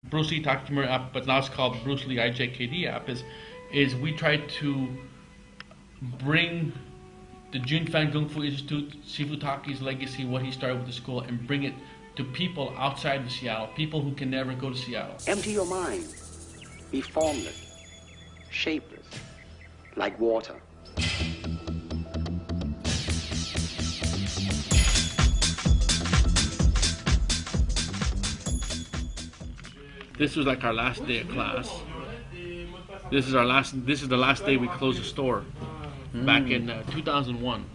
Bruce Lee Taky Kimura app, but now it's called Bruce Lee JKD app, is we try to bring the Jun Fan Kung Fu Institute, Sifu Taky's legacy, what he started with the school, and bring it to people outside of Seattle, people who can never go to Seattle. Empty your mind. Be formless, shapeless, like water. This was like our last day of class. This is the last day we closed the store back in 2001.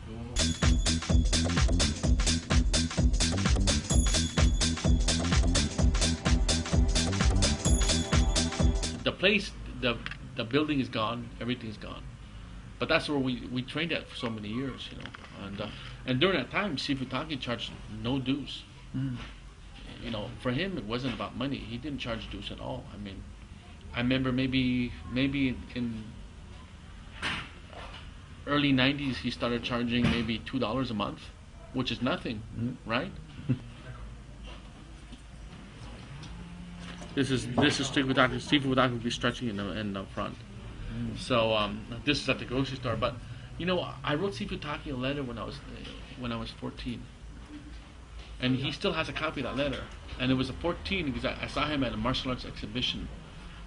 The place, the building is gone, everything's gone. But that's where we trained at for so many years, you know. And during that time, Sifu Taky charged no dues. You know, for him it wasn't about money. He didn't charge dues at all. I mean, I remember maybe in early '90s he started charging maybe $2 a month, which is nothing, right? This is Sifu Taky. Sifu Taky will be stretching in the front. So this is at the grocery store. But you know, I wrote Sifu Taky a letter when I was 14. And he still has a copy of that letter. And it was a 14 because I saw him at a martial arts exhibition.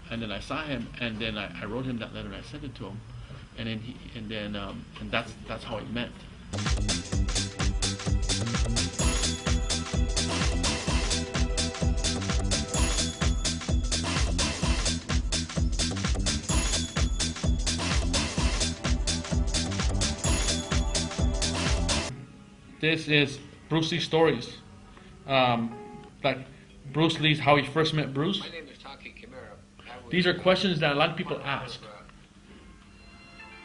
And then I saw him, and then I wrote him that letter and I sent it to him. And then that's how it met. This is Bruce Lee stories. Like Bruce Lee's, how he first met Bruce. My name is Taky Kimura. These are questions that a lot of people ask.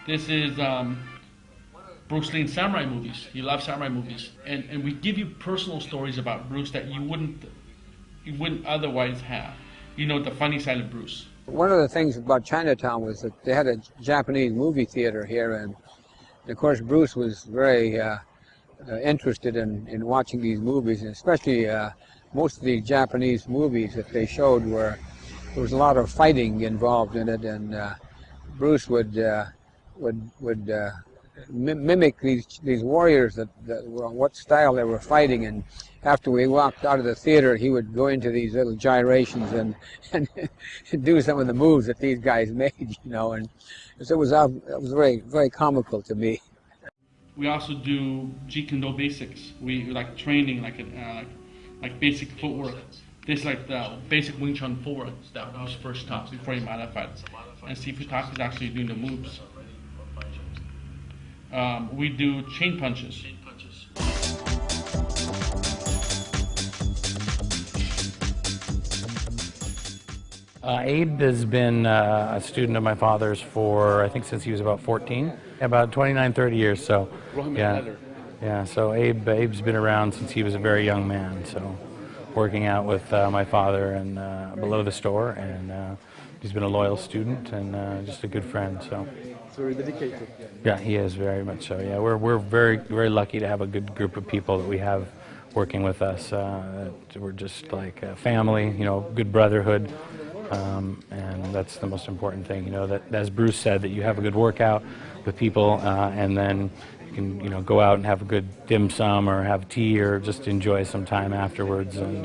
This is Bruce Lee in samurai movies. He loves samurai movies. And we give you personal stories about Bruce that you wouldn't otherwise have. You know, the funny side of Bruce. One of the things about Chinatown was that they had a Japanese movie theater here, and of course Bruce was very interested in watching these movies, and especially most of the Japanese movies that they showed there was a lot of fighting involved in it, and Bruce would mimic these warriors that were what style they were fighting, and after we walked out of the theater he would go into these little gyrations and do some of the moves that these guys made, you know, and so it was very, very comical to me. We also do Jeet Kune Do basics. We like training, like basic footwork. This is like the basic Wing Chun footwork that was first taught before he modified. And Sifu Taky is actually doing the moves. We do chain punches. Abe has been a student of my father's for, I think, since he was about 14, about 29, 30 years. So, yeah. So Abe's been around since he was a very young man. So, working out with my father and below the store, and he's been a loyal student and just a good friend. So very dedicated. Yeah, he is very much so. Yeah, we're very, very lucky to have a good group of people that we have working with us. We're just like a family, you know, good brotherhood. And that's the most important thing, you know, that as Bruce said, that you have a good workout with people, and then you can, you know, go out and have a good dim sum or have tea or just enjoy some time afterwards, and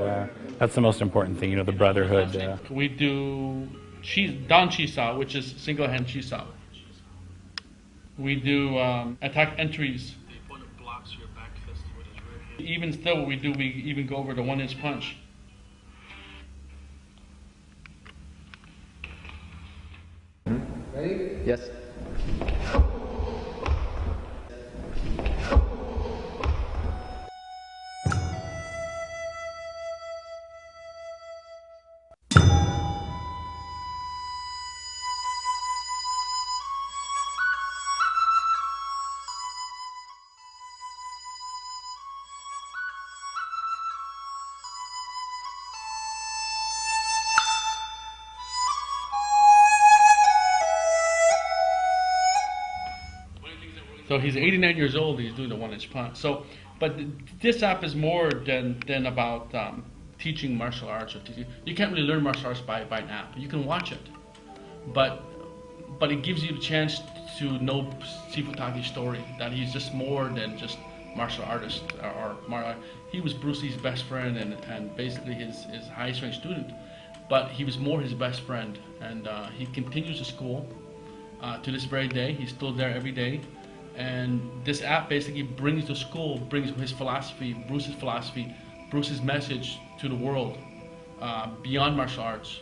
that's the most important thing, you know, the brotherhood. We do Dan Chisao, which is single hand Chisao. We do attack entries. The opponent blocks your back fist with his rear hand. Even still, we even go over the 1-inch punch. Ready? Yes. So he's 89 years old. He's doing the 1-inch punch. So, but this app is more than about teaching martial arts or teaching. You can't really learn martial arts by an app. You can watch it, but it gives you the chance to know Sifu Taky's story. That he's just more than just martial artist he was Bruce Lee's best friend and basically his highest ranked student, but he was more his best friend, and he continues to school to this very day. He's still there every day, and this app basically brings his philosophy, Bruce's message to the world beyond martial arts.